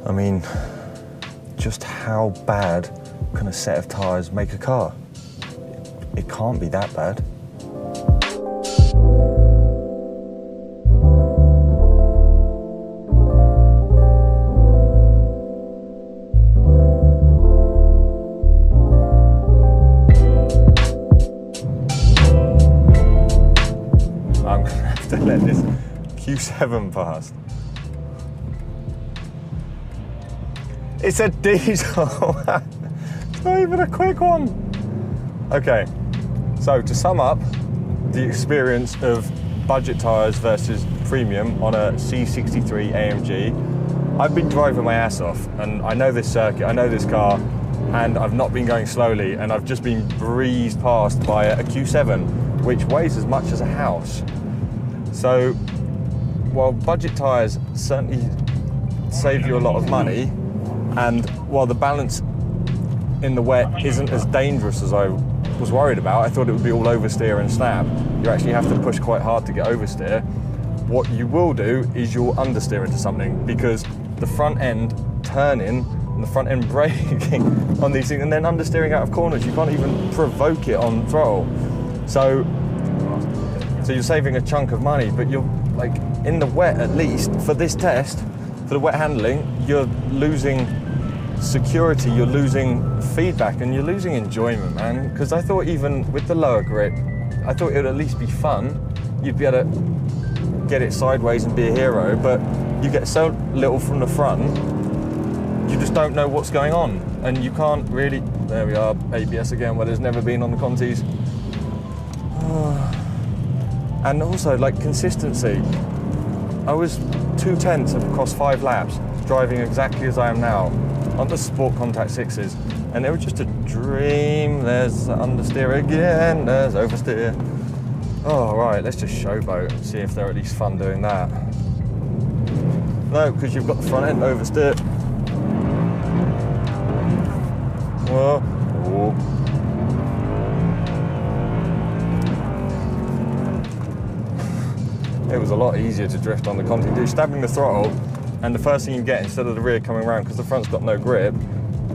I mean, just how bad can a set of tyres make a car? It can't be that bad. I'm gonna have to let this Q7 pass. It's a diesel. It's not even a quick one. Okay, so to sum up the experience of budget tyres versus premium on a C63 AMG, I've been driving my ass off, and I know this circuit, I know this car, and I've not been going slowly, and I've just been breezed past by a Q7, which weighs as much as a house. So while budget tyres certainly save you a lot of money, and while the balance in the wet isn't as dangerous as I was worried about, I thought it would be all oversteer and snap. You actually have to push quite hard to get oversteer. What you will do is you'll understeer into something, because the front end turning and the front end braking on these things and then understeering out of corners, you can't even provoke it on throttle. So you're saving a chunk of money, but you're like in the wet, at least for this test, for the wet handling, you're losing security, you're losing feedback, and you're losing enjoyment, man. Because I thought even with the lower grip, I thought it would at least be fun. You'd be able to get it sideways and be a hero, but you get so little from the front, you just don't know what's going on. And you can't really, there we are, ABS again, where there's never been on the Contis. And also, like, consistency. I was 2/10 across 5 laps, driving exactly as I am now, on the Sport Contact 6s, and they were just a dream. There's understeer again, there's oversteer. Oh, right, let's just showboat and see if they're at least fun doing that. No, because you've got the front end oversteer. Whoa. Oh. It was a lot easier to drift on the Conti. You're stabbing the throttle, and the first thing you get, instead of the rear coming around, because the front's got no grip,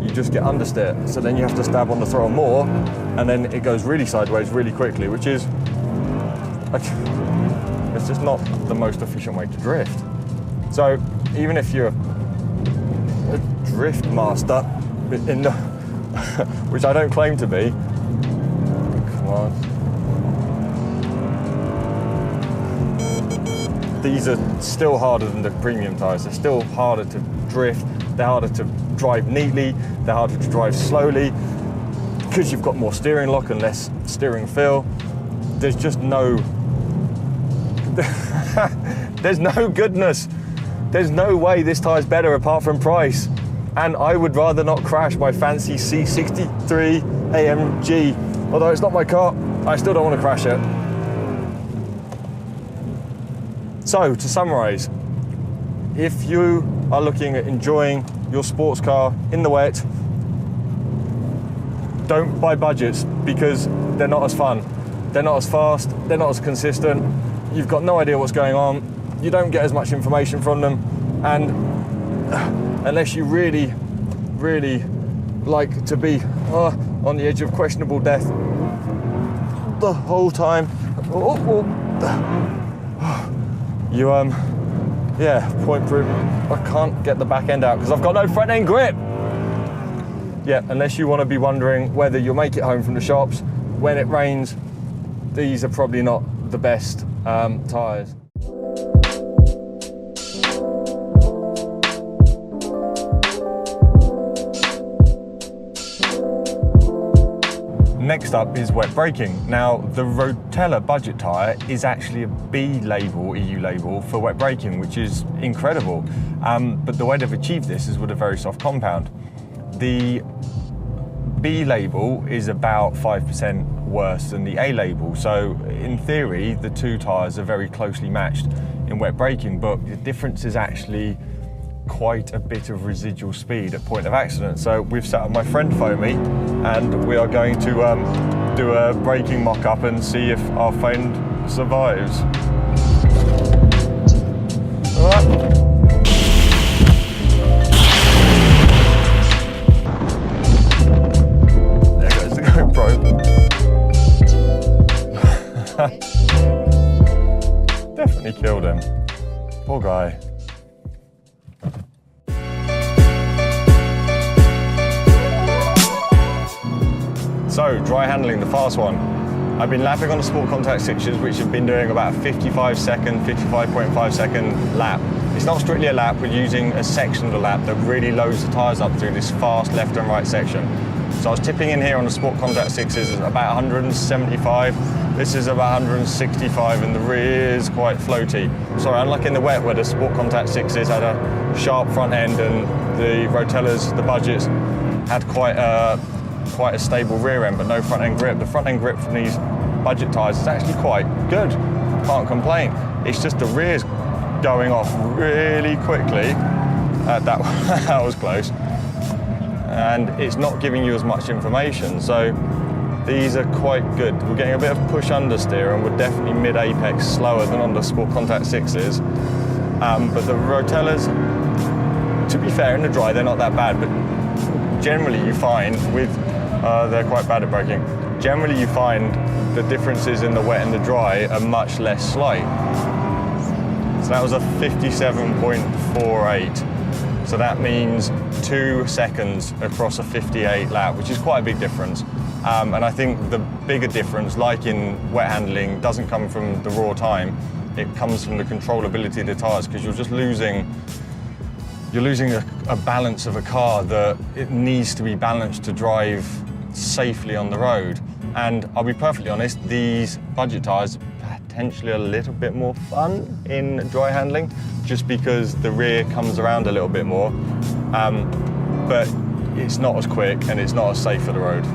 you just get understeer. So then you have to stab on the throttle more, and then it goes really sideways really quickly, which is, it's just not the most efficient way to drift. So even if you're a drift master, in the, which I don't claim to be, come on. These are still harder than the premium tyres. They're still harder to drift, they're harder to drive neatly, they're harder to drive slowly, because you've got more steering lock and less steering feel. There's just no, there's no goodness. There's no way this tyre's better apart from price. And I would rather not crash my fancy C63 AMG. Although it's not my car, I still don't want to crash it. So, to summarise, if you are looking at enjoying your sports car in the wet, don't buy budgets, because they're not as fun. They're not as fast, they're not as consistent, you've got no idea what's going on, you don't get as much information from them, and unless you really, really like to be on the edge of questionable death the whole time, you yeah, point proof. I can't get the back end out because I've got no front end grip. Yeah, unless you want to be wondering whether you'll make it home from the shops when it rains, these are probably not the best tyres. Next up is wet braking. Now, the Rotella budget tyre is actually a B label, EU label for wet braking, which is incredible. But the way they've achieved this is with a very soft compound. The B label is about 5% worse than the A label. So in theory, the two tyres are very closely matched in wet braking, but the difference is actually quite a bit of residual speed at point of accident. So we've set up my friend Foamy, and we are going to do a braking mock-up and see if our friend survives. dry. So, dry handling, the fast one. I've been lapping on the Sport Contact 6s, which have been doing about a 55.5 second lap. It's not strictly a lap, we're using a section of the lap that really loads the tyres up through this fast left and right section. So I was tipping in here on the Sport Contact 6s at about 175. This is about 165 and the rear is quite floaty. Sorry, unlike in the wet where the Sport Contact 6s had a sharp front end and the Rotellas, the budgets, had quite a stable rear end but no front end grip. The front end grip from these budget tyres is actually quite good, can't complain. It's just the rear's going off really quickly. That was close. And it's not giving you as much information. So these are quite good. We're getting a bit of push understeer and we're definitely mid-apex slower than on the Sport Contact 6s. But the Rotellas, to be fair, in the dry, they're not that bad, but generally you find with, they're quite bad at braking. Generally you find the differences in the wet and the dry are much less slight. So that was a 57.48. So that means 2 seconds across a 58 lap, which is quite a big difference. And I think the bigger difference, like in wet handling, doesn't come from the raw time. It comes from the controllability of the tyres, because you're losing a balance of a car that it needs to be balanced to drive safely on the road. And I'll be perfectly honest, these budget tyres potentially a little bit more fun in dry handling, just because the rear comes around a little bit more, but it's not as quick and it's not as safe for the road.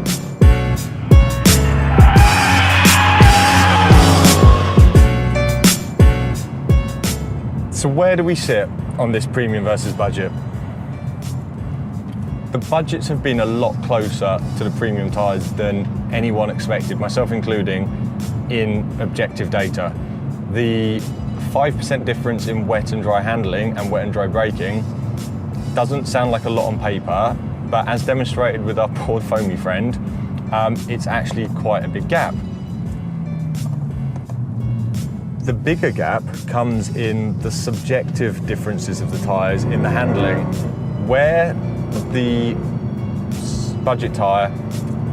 So where do we sit on this premium versus budget? The budgets have been a lot closer to the premium tyres than anyone expected, myself including, in objective data. The 5% difference in wet and dry handling and wet and dry braking doesn't sound like a lot on paper, but as demonstrated with our poor foamy friend, it's actually quite a big gap. The bigger gap comes in the subjective differences of the tyres in the handling, where the budget tyre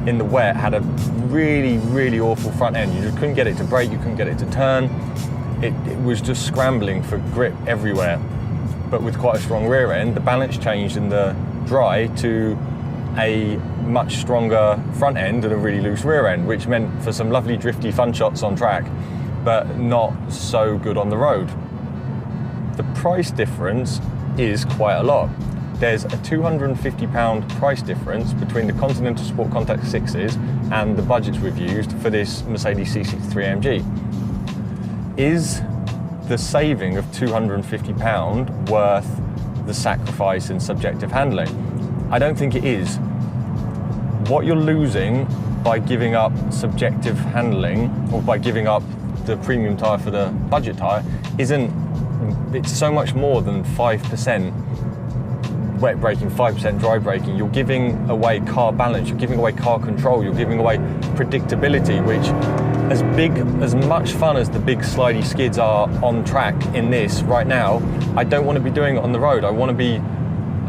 in the wet had a really, really awful front end. You just couldn't get it to brake, you couldn't get it to turn. It was just scrambling for grip everywhere. But with quite a strong rear end, the balance changed in the dry to a much stronger front end and a really loose rear end, which meant for some lovely drifty fun shots on track, but not so good on the road. The price difference is quite a lot. There's a £250 price difference between the Continental Sport Contact 6s and the budgets we've used for this Mercedes C63 AMG. Is the saving of £250 worth the sacrifice in subjective handling? I don't think it is. What you're losing by giving up subjective handling, or by giving up the premium tyre for the budget tyre, it's so much more than 5% wet braking, 5% dry braking. You're giving away car balance, you're giving away car control, you're giving away predictability, which, as much fun as the big slidey skids are on track in this right now, I don't want to be doing it on the road. I want to be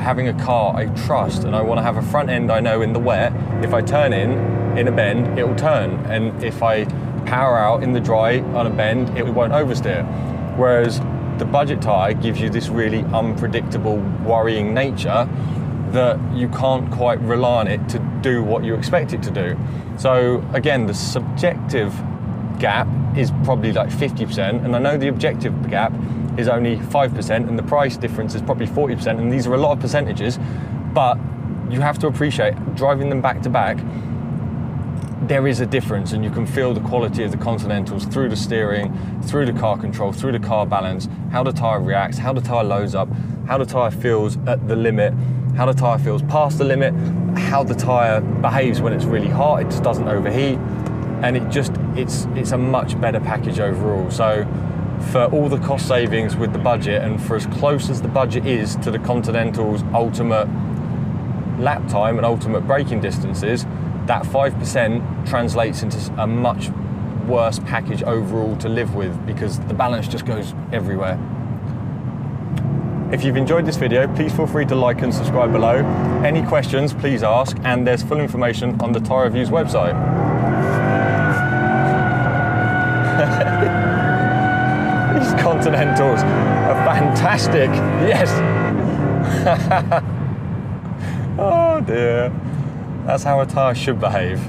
having a car I trust, and I want to have a front end I know in the wet, if I turn in a bend, it will turn, and if I power out in the dry on a bend, it won't oversteer. Whereas the budget tyre gives you this really unpredictable, worrying nature that you can't quite rely on it to do what you expect it to do. So again, the subjective gap is probably like 50%, and I know the objective gap is only 5%, and the price difference is probably 40%, and these are a lot of percentages, but you have to appreciate, driving them back to back, there is a difference, and you can feel the quality of the Continentals through the steering, through the car control, through the car balance, how the tyre reacts, how the tyre loads up, how the tyre feels at the limit, how the tyre feels past the limit, how the tyre behaves when it's really hot, it just doesn't overheat, and it's a much better package overall. So for all the cost savings with the budget, and for as close as the budget is to the Continental's ultimate lap time and ultimate braking distances, that 5% translates into a much worse package overall to live with, because the balance just goes everywhere. If you've enjoyed this video, please feel free to like and subscribe below. Any questions, please ask, and there's full information on the Tyre Reviews website. These Continentals are fantastic. Yes. Oh dear. That's how a tyre should behave.